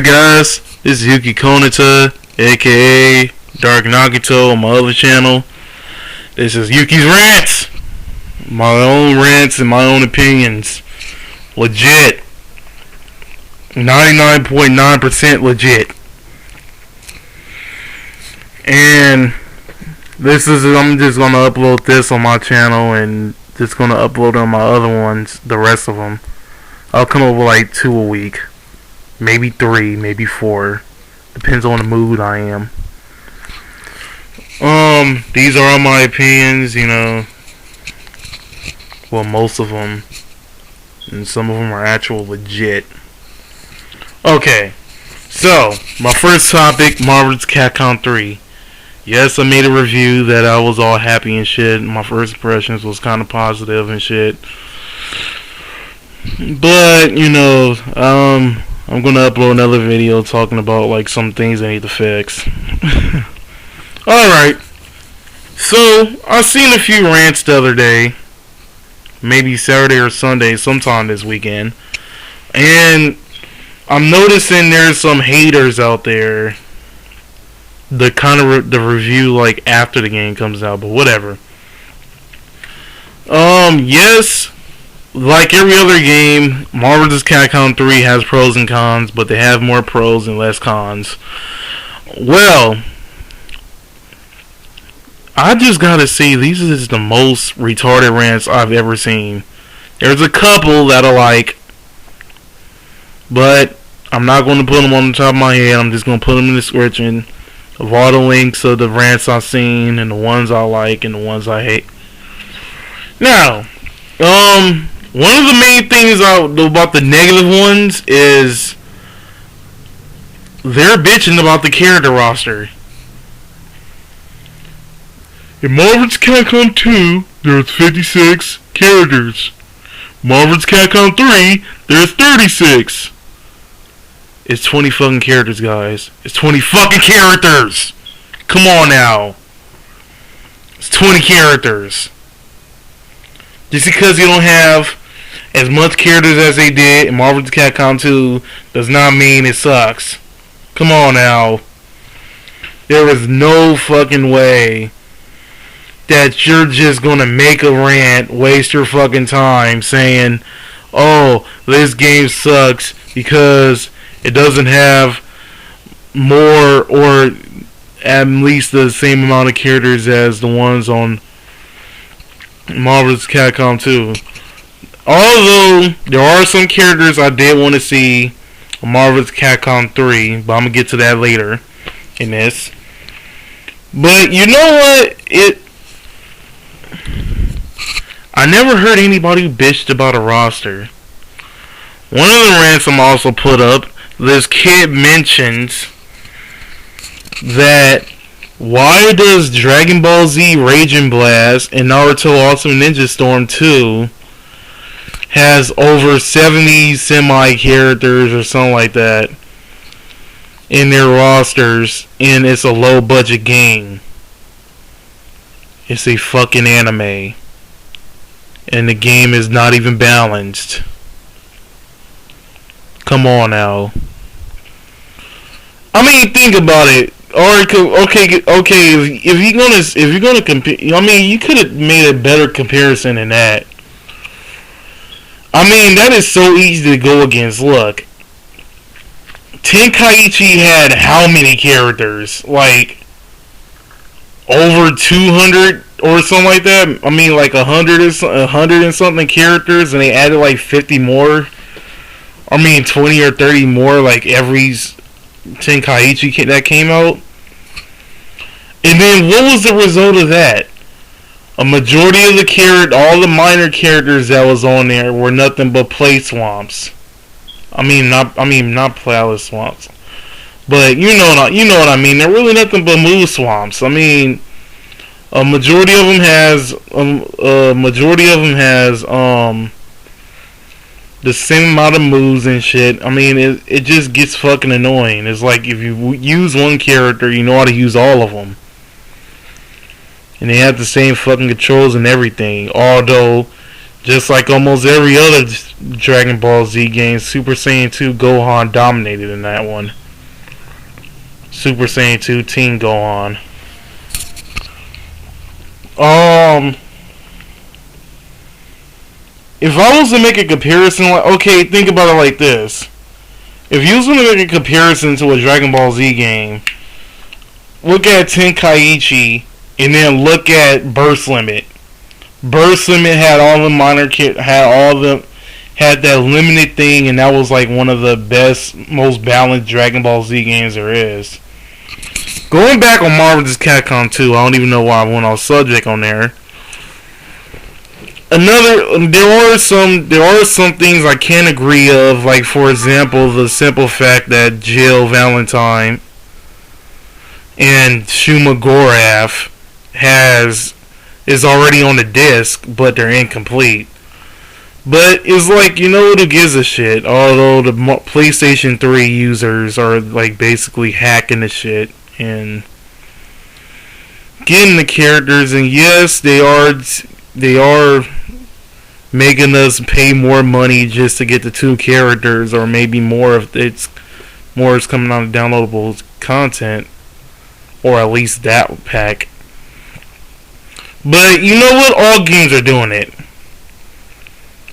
guys? This is Yuki Konata, aka Dark Nagito on my other channel. This is Yuki's Rants. My own rants and my own opinions. Legit. 99.9% legit. And I'm just gonna upload this on my channel and just gonna upload on my other ones, the rest of them. I'll come up with like 2 a week. Maybe 3, maybe 4. Depends on the mood I am. These are all my opinions, well, most of them. And some of them are actual legit. Okay. So, my first topic, Marvel's Capcom 3. Yes, I made a review that I was all happy and shit. My first impressions was kind of positive and shit. But, I'm gonna upload another video talking about like some things I need to fix. Alright. So, I seen a few rants the other day. Maybe Saturday or Sunday, sometime this weekend. And I'm noticing there's some haters out there. The kind of the review like after the game comes out, but whatever. Yes, like every other game, Marvel vs. Capcom 3 has pros and cons, but they have more pros and less cons. Well, I just gotta say, these are just the most retarded rants I've ever seen. There's a couple that I like, but I'm not going to put them on the top of my head. I'm just going to put them in the description of all the links of the rants I've seen and the ones I like and the ones I hate. Now, one of the main things about the negative ones is they're bitching about the character roster. In Marvel's Capcom 2, there's 56 characters. Marvel's Capcom 3, there's 36. It's 20 fucking characters, guys. It's 20 fucking characters! Come on now. It's 20 characters. Just because you don't have as much characters as they did in Marvel's Capcom 2 does not mean it sucks. Come on now. There is no fucking way that you're just gonna make a rant, waste your fucking time saying, oh, this game sucks because it doesn't have more or at least the same amount of characters as the ones on Marvel's Capcom 2. Although there are some characters I did want to see on Marvel's Capcom 3, but I'm gonna get to that later in this. But you know what? I never heard anybody bitched about a roster. One of the rants I'm also put up, this kid mentions that why does Dragon Ball Z Raging Blast and Naruto Ultimate Ninja Storm 2 has over 70 semi-characters or something like that in their rosters and it's a low budget game? It's a fucking anime. And the game is not even balanced. Come on now. I mean, think about it. Okay. If you're gonna compare, I mean, you could have made a better comparison than that. I mean, that is so easy to go against. Look, Tenkaichi had how many characters? Like over 200 or something like that. I mean, like 100 and something characters, and they added like 50 more. I mean, 20 or 30 more, like every Tenkaichi that came out. And then what was the result of that? A majority of all the minor characters that was on there were nothing but play swamps. I mean not playlist swamps. But you know what I mean. They're really nothing but move swamps. I mean, a majority of them has the same amount of moves and shit. I mean, it just gets fucking annoying. It's like if you use one character, you know how to use all of them. And they have the same fucking controls and everything. Although, Just like almost every other Dragon Ball Z game, Super Saiyan 2 Gohan dominated in that one. Super Saiyan 2 Team Gohan. If I was to make a comparison, okay, think about it like this. If you was going to make a comparison to a Dragon Ball Z game, look at Tenkaichi, and then look at Burst Limit. Burst Limit had all the minor had that limited thing, and that was like one of the best, most balanced Dragon Ball Z games there is. Going back on Marvel vs. Capcom 2, I don't even know why I went off subject on there. There are some things I can't agree of, like for example, the simple fact that Jill Valentine and Shuma Gorath is already on the disc, but they're incomplete. But it's like, you know, who gives a shit? Although the PlayStation 3 users are like basically hacking the shit and getting the characters, and yes, they are making us pay more money just to get the 2 characters, or maybe more if it's more is coming out of downloadable content, or at least that pack. But you know what? All games are doing it.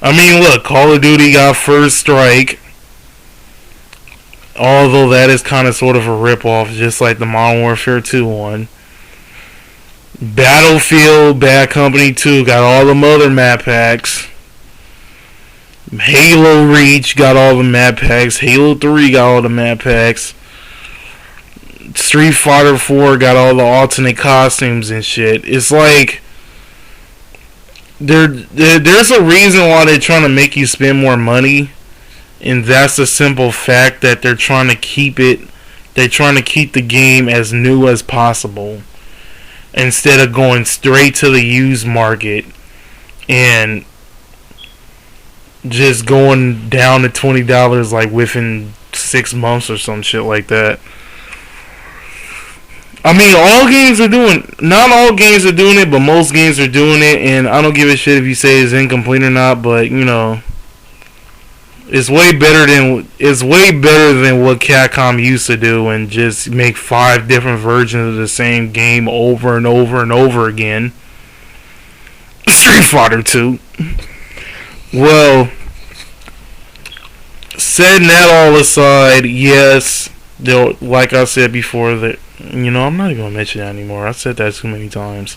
I mean, look, Call of Duty got First Strike, although that is kind of sort of a rip-off, just like the Modern Warfare 2 one. Battlefield Bad Company 2 got all the other map packs. Halo Reach got all the map packs. Halo 3 got all the map packs. Street Fighter 4 got all the alternate costumes and shit. It's like there's a reason why they're trying to make you spend more money, and that's the simple fact that they're trying to keep the game as new as possible, instead of going straight to the used market and just going down to $20 like within 6 months or some shit like that. I mean, not all games are doing it, but most games are doing it, and I don't give a shit if you say it's incomplete or not, but you know, it's way better than what Capcom used to do and just make 5 different versions of the same game over and over and over again. Street Fighter 2. Well, setting that all aside, yes, like I said before, that, you know, I'm not even gonna mention that anymore. I said that too many times.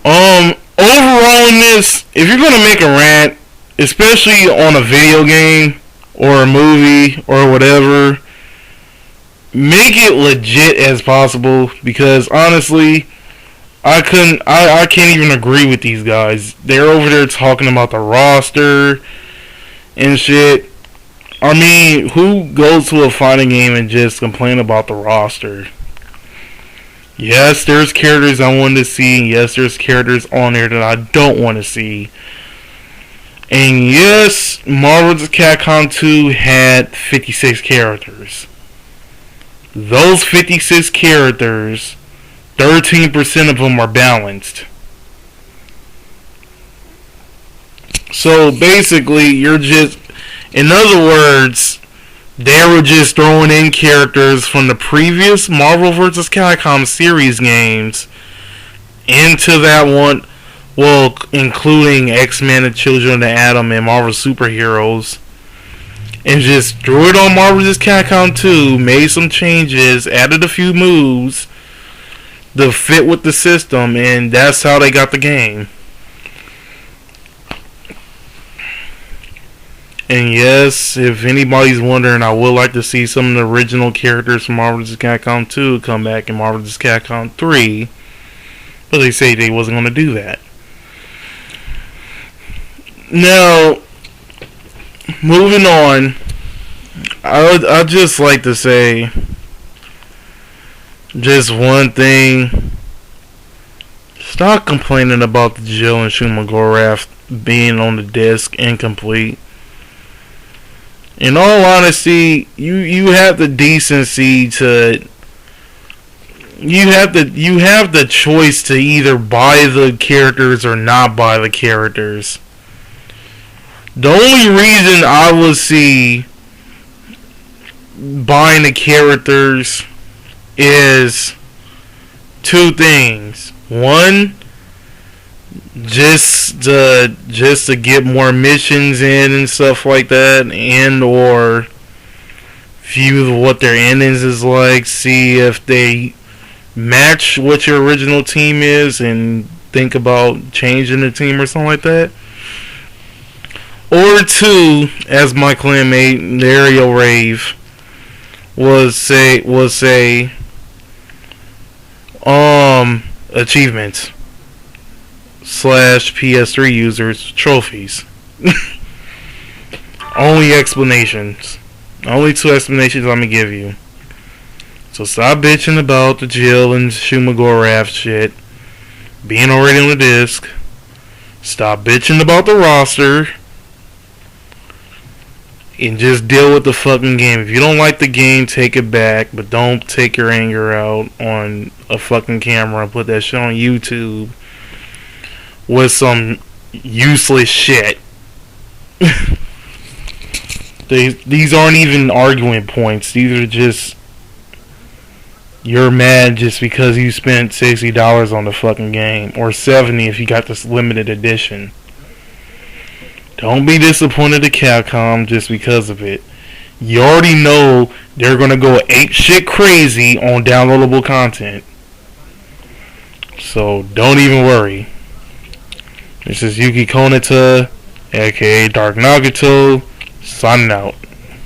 Overall in this, if you're gonna make a rant, especially on a video game or a movie or whatever, make it legit as possible, because honestly, I can't even agree with these guys. They're over there talking about the roster and shit. I mean, who goes to a fighting game and just complain about the roster? Yes, there's characters I want to see, and yes, there's characters on there that I don't want to see. And yes, Marvel vs. Capcom 2 had 56 characters. Those 56 characters, 13% of them are balanced. So basically, in other words, they were just throwing in characters from the previous Marvel vs. Capcom series games into that one, well, including X-Men and Children of the Atom and Marvel Superheroes, and just threw it on Marvel vs. Capcom 2, made some changes, added a few moves to fit with the system, and that's how they got the game. And yes, if anybody's wondering, I would like to see some of the original characters from Marvel vs. Capcom 2 come back in Marvel vs. Capcom 3, but they say they wasn't going to do that. Now, moving on, I'd just like to say just one thing. Stop complaining about the Jill and Shuma Gorath being on the disc incomplete. In all honesty, you have the decency to you have the choice to either buy the characters or not buy the characters. The only reason I would see buying the characters is two things. One, just to get more missions in and stuff like that, and or view what their endings is like, see if they match what your original team is, and think about changing the team or something like that. Or two, as my clanmate Aerial Rave was say achievements / PS3 users trophies. Only explanations. Only two explanations I'm gonna give you. So stop bitching about the Jill and Shumagorath shit being already on the disc. Stop bitching about the roster. And just deal with the fucking game. If you don't like the game, take it back. But don't take your anger out on a fucking camera and put that shit on YouTube with some useless shit. These aren't even arguing points. These are just, you're mad just because you spent $60 on the fucking game, or $70 if you got this limited edition. Don't be disappointed at Capcom just because of it. You already know they're gonna go ape shit crazy on downloadable content, so don't even worry. This is Yuki Konata, aka Dark Nagato, signing out.